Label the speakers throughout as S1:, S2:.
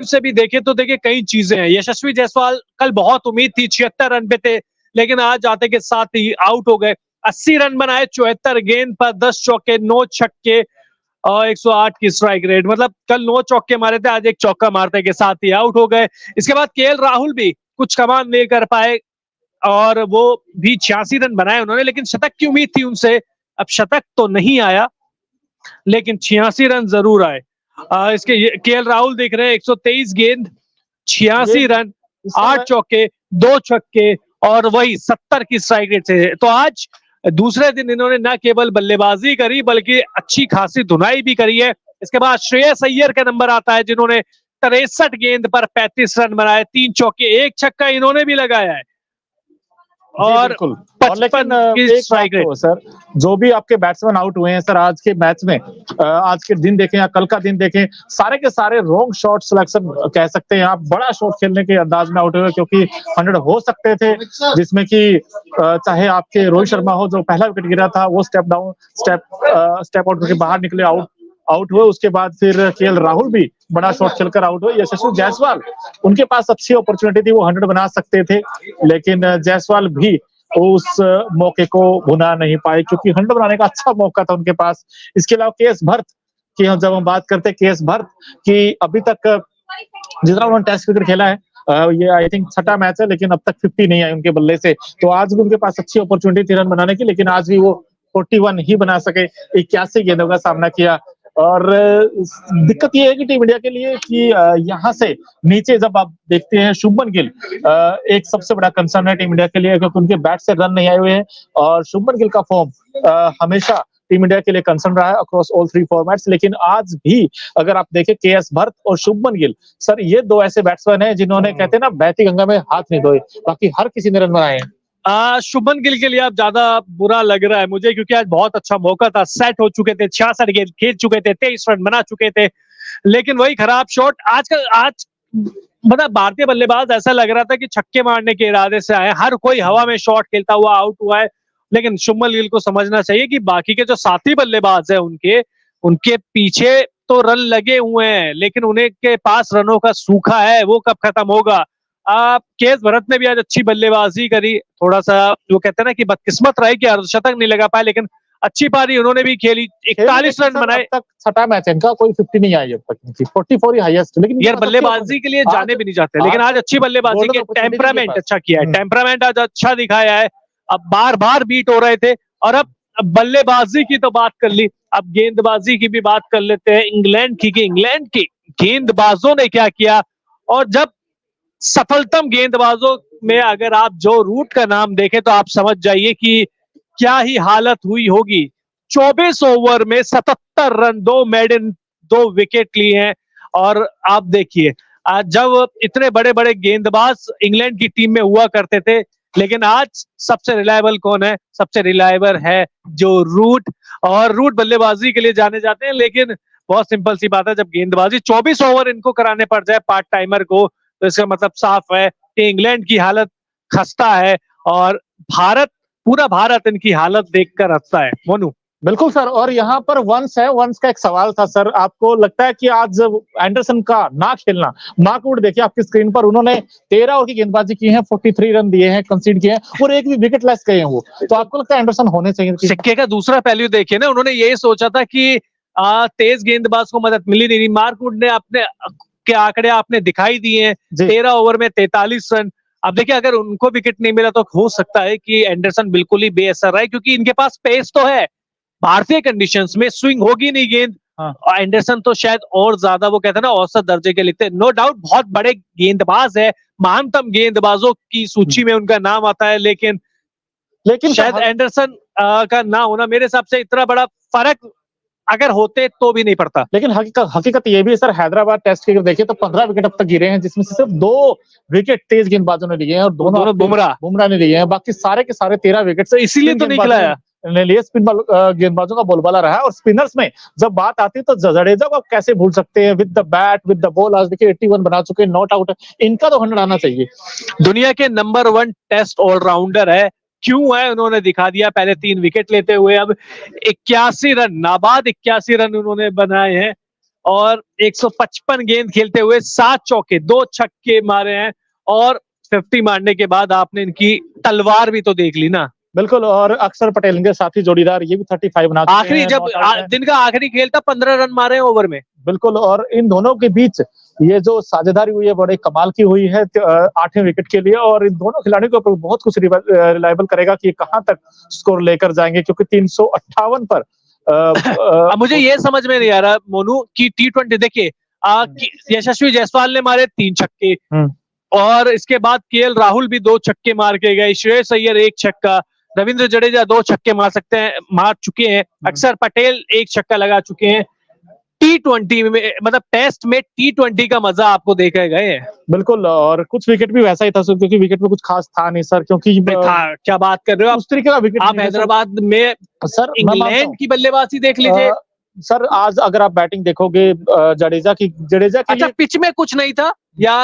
S1: से भी देखें तो देखिए कई चीजें हैं। यशस्वी जायसवाल कल बहुत उम्मीद थी, 76 रन पे थे, लेकिन आज आते के साथ ही आउट हो गए। 80 रन बनाए 74 गेंद पर, 10 चौके 9 छक्के और 108 की स्ट्राइक रेट। मतलब कल 9 चौके मारे थे, आज एक चौका मारते के साथ ही आउट हो गए। इसके बाद केएल राहुल भी कुछ कमाल नहीं कर पाए और वो भी 86 रन बनाए उन्होंने, लेकिन शतक की उम्मीद थी उनसे। अब शतक तो नहीं आया, लेकिन 86 रन जरूर आए। इसके केएल राहुल देख रहे हैं, 123 गेंद 86 रन, 8 चौके 2 छक्के और वही 70 की स्ट्राइक रेट से। तो आज दूसरे दिन इन्होंने न केवल बल्लेबाजी करी बल्कि अच्छी खासी धुनाई भी करी है। इसके बाद श्रेयस अय्यर का नंबर आता है, जिन्होंने 63 गेंद पर 35 रन बनाए, 3 चौके 1 छक्का इन्होंने भी लगाया है और 55 की स्ट्राइक रेट।
S2: सर जो भी आपके बैट्समैन आउट हुए हैं सर आज के मैच में, आज के दिन देखें या कल का दिन देखें, सारे के सारे रॉन्ग शॉट सिलेक्शन कह सकते हैं आप, बड़ा शॉट खेलने के अंदाज में आउट हुए, क्योंकि 100 हो सकते थे, जिसमें कि चाहे आपके रोहित शर्मा हो जो पहला विकेट गिरा था वो स्टेप आउट करके बाहर निकले, आउट हुए। उसके बाद फिर केएल राहुल भी बड़ा शॉट खेलकर आउट हुए। यशस्वी जायसवाल, उनके पास अच्छी अपॉर्चुनिटी थी, वो 100 बना सकते थे, लेकिन जायसवाल भी उस मौके को भुना नहीं पाए, क्योंकि 100 बनाने का अच्छा मौका था उनके पास। इसके अलावा केएस भरत की जब हम बात करते हैं, केएस भरत की अभी तक जितना उन्होंने टेस्ट क्रिकेट खेला है, ये आई थिंक 6ठा मैच है, लेकिन अब तक 50 नहीं आई उनके बल्ले से। तो आज भी उनके पास अच्छी अपॉर्चुनिटी थी रन बनाने की, लेकिन आज भी वो 41 ही बना सके, 81 गेंदों का सामना किया। और दिक्कत ये है कि टीम इंडिया के लिए कि यहाँ से नीचे जब आप देखते हैं, शुभमन गिल एक सबसे बड़ा कंसर्न है टीम इंडिया के लिए, क्योंकि उनके बैट से रन नहीं आए हुए हैं और शुभमन गिल का फॉर्म हमेशा टीम इंडिया के लिए कंसर्न रहा है अक्रॉस ऑल 3 फॉर्मेट्स। लेकिन आज भी अगर आप देखें, केएस भरत और शुभमन गिल, सर ये दो ऐसे बैट्समैन हैं जिन्होंने कहते हैं ना बहती गंगा में हाथ नहीं धोए, बाकी हर किसी ने रन बनाए हैं।
S1: शुभमन गिल के लिए अब ज्यादा बुरा लग रहा है मुझे, क्योंकि आज बहुत अच्छा मौका था, सेट हो चुके थे, 66 गेंद खेल चुके थे, 23 रन बना चुके थे, लेकिन वही खराब शॉट। आज मतलब भारतीय बल्लेबाज ऐसा लग रहा था कि छक्के मारने के इरादे से आए, हर कोई हवा में शॉट खेलता हुआ आउट हुआ है। लेकिन शुभमन गिल को समझना चाहिए कि बाकी के जो साथी बल्लेबाज है उनके पीछे तो रन लगे हुए हैं, लेकिन उन्हें के पास रनों का सूखा है, वो कब खत्म होगा। केएस भरत ने भी आज अच्छी बल्लेबाजी करी, थोड़ा सा वो कहते हैं ना कि बदकिस्मत रही कि अर्धशतक नहीं लगा पाए, लेकिन अच्छी पारी उन्होंने भी खेली, 41 रन बनाए।
S2: तक 6ठा मैच है इनका, कोई 50 नहीं आई अब तक, 44 ही हाईएस्ट। लेकिन
S1: यार बल्लेबाजी के लिए जाने भी नहीं चाहते, लेकिन आज अच्छी बल्लेबाजी के टेम्परामेंट अच्छा किया है, टेम्परामेंट आज अच्छा दिखाया है। अब बार बार बीट हो रहे थे और अब बल्लेबाजी की तो बात कर ली, अब गेंदबाजी की भी बात कर लेते हैं। इंग्लैंड की गेंदबाजों ने क्या किया, और जब सफलतम गेंदबाजों में अगर आप जो रूट का नाम देखें तो आप समझ जाइए कि क्या ही हालत हुई होगी। 24 ओवर में 77 रन, 2 मेडन, 2 विकेट लिए हैं। और आप देखिए, जब इतने बड़े बड़े गेंदबाज इंग्लैंड की टीम में हुआ करते थे, लेकिन आज सबसे रिलायबल कौन है? सबसे रिलायबल है जो रूट, और रूट बल्लेबाजी के लिए जाने जाते हैं। लेकिन बहुत सिंपल सी बात है, जब गेंदबाजी 24 ओवर इनको कराने पड़ जाए पार्ट टाइमर को, तो इसका मतलब साफ है कि इंग्लैंड की हालत खस्ता है और पूरा भारत इनकी हालत देखकर हंसता है। मोनू
S2: बिल्कुल सर, और यहाँ पर वंश का एक सवाल था सर, आपको लगता है कि आज एंडरसन का ना खेलना, मार्कवुड देखिए आपकी स्क्रीन पर, उन्होंने 13 ओवर की गेंदबाजी की है, 43 रन दिए हैं, कंसीड किए हैं और एक भी विकेट लेस गए हैं वो, तो आपको लगता है एंडरसन होने चाहिए?
S1: सिक्के का दूसरा पहलू देखिए ना, उन्होंने यही सोचा था कि तेज गेंदबाज को मदद मिली नहीं, मार्कवुड ने अपने के आंकड़े आपने दिखाई दिए हैं, 13 ओवर में 43 रन। अब देखिए, अगर उनको विकेट नहीं मिला तो हो सकता है कि एंडरसन बिल्कुल ही बेअसर रहे, क्योंकि इनके पास पेस तो है, भारतीय कंडीशंस में स्विंग होगी नहीं गेंद। और एंडरसन तो शायद और ज्यादा वो कहते हैं ना औसत दर्जे के लिखते हैं। नो डाउट बहुत बड़े गेंदबाज है, महानतम गेंदबाजों की सूची में उनका नाम आता है, लेकिन शायद एंडरसन का ना होना मेरे हिसाब से इतना बड़ा फर्क अगर होते तो भी नहीं पड़ता।
S2: लेकिन हकीकत ये भी है सर, हैदराबाद टेस्ट क्रिकेट देखिए तो 15 विकेट अब तक गिरे हैं, जिसमें से सिर्फ 2 विकेट तेज गेंदबाजों ने लिए हैं और दोनों बुमराह ने लिए हैं, बाकी सारे के सारे 13 विकेट से
S1: इसीलिए तो निकला है।
S2: स्पिन गेंदबाजों का बोलबाला रहा है। और स्पिनर्स में जब बात आती है तो जडेजा को आप कैसे भूल सकते हैं, with the bat with the ball. आज देखिए 81 बना चुके हैं, नॉट आउट है, इनका तो 100 आना चाहिए।
S1: दुनिया के नंबर 1 टेस्ट ऑलराउंडर है, क्यों है उन्होंने दिखा दिया, पहले 3 विकेट लेते हुए, अब 81 रन, नाबाद 81 रन उन्होंने बनाए हैं। और 155 गेंद खेलते हुए 7 चौके 2 छक्के मारे हैं और 50 मारने के बाद आपने इनकी तलवार भी तो देख ली ना।
S2: बिल्कुल, और अक्षर पटेल इनके साथी जोड़ीदार ये भी 35 बना चुके
S1: आखिरी
S2: हैं,
S1: जब
S2: नॉट आउट हैं।
S1: दिन का आखिरी खेल था 15 रन मारे हैं ओवर में।
S2: बिल्कुल, और इन दोनों के बीच ये जो साझेदारी हुई है बड़े कमाल की हुई है 8वें विकेट के लिए, और इन दोनों खिलाड़ियों के ऊपर बहुत कुछ रिलायबल करेगा कि कहां तक स्कोर लेकर जाएंगे, क्योंकि 358 पर
S1: अब मुझे ये समझ में नहीं आ रहा मोनू कि T20 देखिए यशस्वी जायसवाल ने मारे 3 छक्के और इसके बाद केएल राहुल भी 2 छक्के मार के गए, श्रेयस अय्यर 1 छक्का, रविंद्र जडेजा 2 छक्के मार चुके हैं, अक्षर पटेल 1 छक्का लगा चुके हैं। T20 में मतलब टेस्ट में T20 का मजा आपको देखे गए हैं।
S2: बिल्कुल, और कुछ विकेट भी वैसा ही था क्योंकि विकेट में कुछ खास था नहीं सर, क्योंकि
S1: क्या बात कर रहे हो आप,
S2: उस तरीके का विकेट
S1: आप हैदराबाद में
S2: सर
S1: इंग्लैंड की बल्लेबाजी देख लीजिए।
S2: सर आज अगर आप बैटिंग देखोगे जडेजा की
S1: अच्छा पिच में कुछ नहीं था या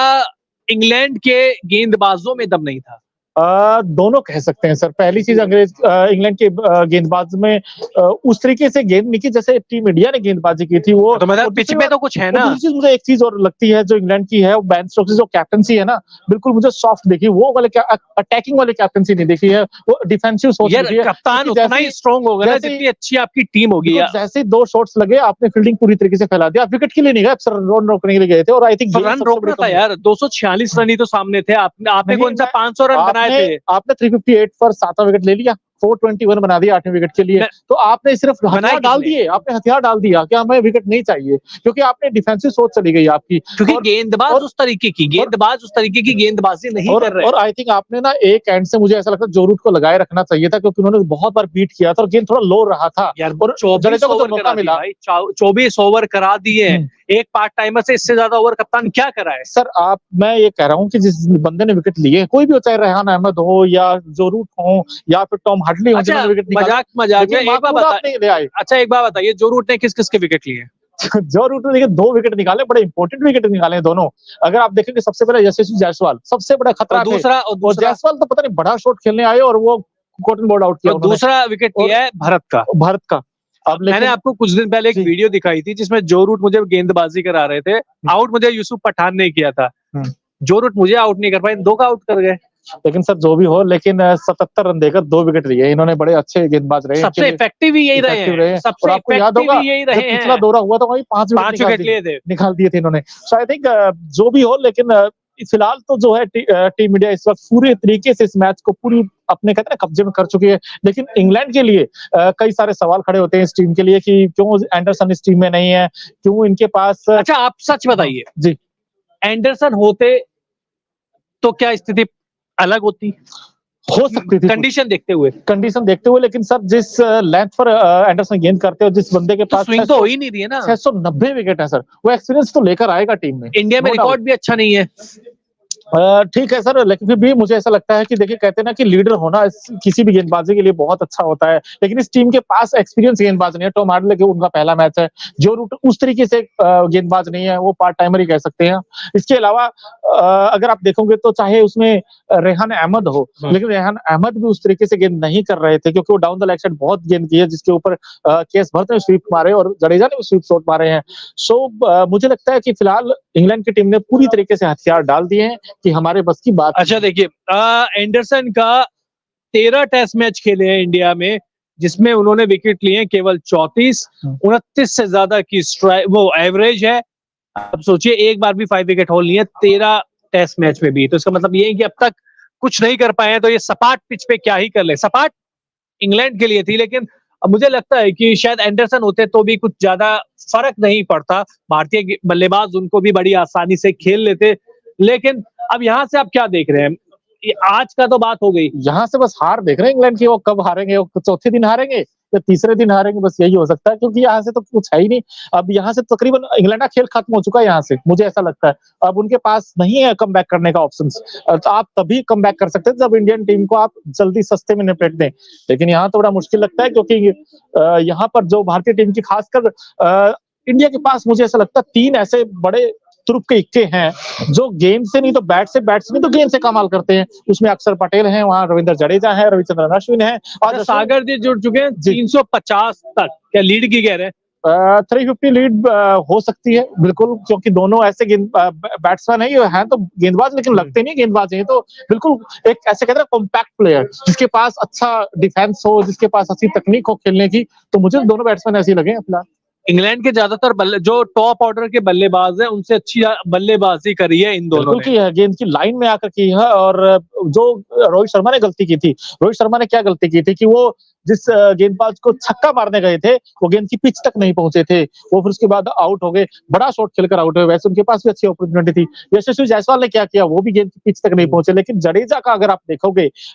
S1: इंग्लैंड के गेंदबाजों में दम नहीं था?
S2: दोनों कह सकते हैं सर। पहली चीज इंग्लैंड के गेंदबाज में उस तरीके से गेंद नहीं की जैसे टीम इंडिया ने गेंदबाजी की थी वो,
S1: तो मतलब पिच में तो कुछ है ना।
S2: दूसरी चीज मुझे एक चीज और लगती है जो इंग्लैंड की है, वो बेन स्टोक्स की जो कैप्टनसी है ना, बिल्कुल मुझे सॉफ्ट देखी, वो वाले अटैकिंग वाली कैप्टनसी नहीं देखी है, वो डिफेंसिव सोच
S1: है। कप्तान उतना ही स्ट्रॉन्ग होगा ना जितनी अच्छी आपकी टीम होगी।
S2: जैसे 2 शॉट्स लगे आपने फील्डिंग पूरी तरीके से फैला दिया, आप विकेट के लिए नहीं गए, सर रन रोकने के लिए गए थे, और आई थिंक
S1: रन रोकना था यार। 246 रन ही तो सामने थे, आपने कौन सा 500 रन बनाए थे?
S2: आपने 358 पर 7वां विकेट ले लिया, 421 बना दिया 8वें विकेट के लिए, तो आपने सिर्फ हथियार डाल दिए, आपने हथियार डाल दिया कि हमें विकेट नहीं चाहिए, क्योंकि आपने डिफेंसिव सोच चली गई आपकी,
S1: क्योंकि गेंदबाज उस तरीके की गेंदबाजी नहीं कर रहे।
S2: और आई थिंक आपने ना एक एंड से मुझे ऐसा लगता है जो रूट को लगाए रखना चाहिए था, क्योंकि उन्होंने बहुत बार बीट किया था और गेंद थोड़ा लो रहा था
S1: यार,
S2: और
S1: 24 ओवर करा मिला, 24 ओवर करा दिए। एक पार्ट टाइमर से इससे ज्यादा ओवर कप्तान क्या करा है
S2: सर? मैं ये कह रहा हूँ कि जिस बंदे ने विकेट लिए, कोई भी हो, चाहे रेहान अहमद हो या जो रूट हो या फिर टॉम हार्डली हो, जिन्होंने विकेट
S1: मजाक अच्छा एक बात बताइए, जो रूट ने किस किस के विकेट लिए?
S2: जो रूट ने देखिए 2 विकेट निकाले, बड़े इंपॉर्टेंट विकेट निकाले दोनों। अगर आप देखेंगे सबसे पहले यशस्वी जायसवाल सबसे बड़ा खतरा,
S1: दूसरा
S2: जायसवाल तो पता नहीं बड़ा शॉट खेलने आए और वो कॉटन बॉल आउट किया।
S1: दूसरा विकेट लिया है भारत का। अब मैंने आपको कुछ दिन पहले एक वीडियो दिखाई थी जिसमें जो रूट मुझे गेंदबाजी करा रहे थे, आउट मुझे यूसुफ पठान ने किया था, जो रूट मुझे आउट नहीं कर पाए, 2 का आउट कर गए।
S2: लेकिन सर जो भी हो, लेकिन 77 रन देकर 2 विकेट लिए, इन्होंने बड़े अच्छे गेंदबाज रहे,
S1: सबसे इफेक्टिव ही यही रहे हैं। सबसे
S2: आपको याद होगा पिछला दौरा हुआ था वही 5
S1: विकेट
S2: निकाल दिए थे इन्होंने। सो आई थिंक जो भी हो, लेकिन फिलहाल तो जो है टीम इंडिया इस वक्त पूरे तरीके से इस मैच को पूरी अपने कहते हैं कब्जे में कर चुकी है, लेकिन इंग्लैंड के लिए कई सारे सवाल खड़े होते हैं इस टीम के लिए कि क्यों एंडरसन इस टीम में नहीं है, क्यों इनके पास।
S1: अच्छा आप सच बताइए
S2: जी,
S1: एंडरसन होते तो क्या स्थिति अलग होती?
S2: हो सकती थी
S1: कंडीशन देखते हुए,
S2: लेकिन सर जिस लेंथ पर एंडरसन गेंद करते हो, जिस बंदे के पास
S1: स्विंग तो हो ही नहीं रही है ना।
S2: 690 विकेट है सर, वो एक्सपीरियंस तो लेकर आएगा टीम में।
S1: इंडिया में रिकॉर्ड भी अच्छा नहीं है,
S2: ठीक है सर, लेकिन फिर भी मुझे ऐसा लगता है कि देखिए कहते हैं ना कि लीडर होना किसी भी गेंदबाजी के लिए बहुत अच्छा होता है, लेकिन इस टीम के पास एक्सपीरियंस गेंदबाज नहीं है। टॉम हार्डले के उनका पहला मैच है, जो रूट उस तरीके से गेंदबाज नहीं है, वो पार्ट टाइमर ही कह सकते हैं। इसके अलावा अगर आप देखोगे तो चाहे उसमें रेहान अहमद हो, लेकिन रेहान अहमद भी उस तरीके से गेंद नहीं कर रहे थे, क्योंकि वो डाउन द लेग साइड बहुत गेंद की है, जिसके ऊपर केस भरत ने स्वीप मारे और जडेजा ने भी स्वीप शॉट मारे हैं। सो मुझे लगता है कि फिलहाल इंग्लैंड की टीम ने पूरी तरीके से हथियार डाल दिए हैं कि हमारे बस की बात। अच्छा
S1: देखिए एंडरसन का 13 टेस्ट मैच खेले हैं इंडिया में, जिसमें उन्होंने विकेट लिए हैं केवल 34, 29 से ज्यादा की वो एवरेज है। अब सोचिए एक बार भी 5 विकेट होल नहीं है 13 टेस्ट मैच में भी, तो इसका मतलब ये है कि अब तक कुछ नहीं कर पाए हैं, तो ये सपाट पिच पे क्या ही कर ले। सपाट इंग्लैंड के लिए थी, लेकिन अब मुझे लगता है कि शायद एंडरसन होते तो भी कुछ ज्यादा फर्क नहीं पड़ता, भारतीय बल्लेबाज उनको भी बड़ी आसानी से खेल लेते। लेकिन अब यहाँ से आप क्या देख रहे हैं? आज का तो बात हो गई,
S2: यहाँ से बस हार देख रहे हैं इंग्लैंड की, वो कब हारेंगे, वो चौथे दिन हारेंगे या तीसरे दिन हारेंगे, बस यही हो सकता है, क्योंकि यहाँ से तो कुछ है ही नहीं। अब यहाँ से तकरीबन इंग्लैंड का खेल खत्म हो चुका है यहाँ से, मुझे ऐसा लगता है। अब उनके पास नहीं है कम बैक करने का ऑप्शन, तो आप तभी कम बैक कर सकते हैं जब इंडियन टीम को आप जल्दी सस्ते में निपट दें, लेकिन यहाँ तो बड़ा मुश्किल लगता है, क्योंकि यहाँ पर जो भारतीय टीम की खासकर इंडिया के पास मुझे ऐसा लगता है 3 ऐसे बड़े तुरुप के इक्के हैं जो गेंद से नहीं तो बैट से, बैट से नहीं तो गेंद से कमाल करते हैं। उसमें अक्षर पटेल हैं, वहां रविंद्र जडेजा है, रविचंद्रन अश्विन है, और
S1: सागर जी जुड़ चुके हैं 350 तक। क्या लीड की कह रहे हैं?
S2: 350 लीड हो सकती है बिल्कुल, क्योंकि दोनों ऐसे बैट्समैन है तो गेंदबाज, लेकिन लगते नहीं गेंदबाज है। तो बिल्कुल एक ऐसे कहते हैं कॉम्पैक्ट प्लेयर, जिसके पास अच्छा डिफेंस हो, जिसके पास अच्छी तकनीक हो खेलने की। तो मुझे दोनों बैट्समैन ऐसे ही लगे फिलहाल।
S1: इंग्लैंड के ज्यादातर जो टॉप ऑर्डर के बल्लेबाज हैं उनसे अच्छी बल्लेबाजी करी है इन दोनों
S2: बिल्कुल की है, गेंद की लाइन में आकर की है। और जो रोहित शर्मा ने गलती की थी, रोहित शर्मा ने क्या गलती की थी कि वो जिस गेंदबाज को छक्का मारने गए थे, वो गेंद की पिच तक नहीं पहुंचे थे, वो फिर उसके बाद आउट हो गए, बड़ा शॉट खेलकर आउट हुए। वैसे उनके पास भी अच्छी अपॉर्चुनिटी थी। यशस्वी जायसवाल ने क्या किया, वो भी गेंद की पिच तक नहीं पहुंचे। लेकिन जडेजा का अगर आप देखोगे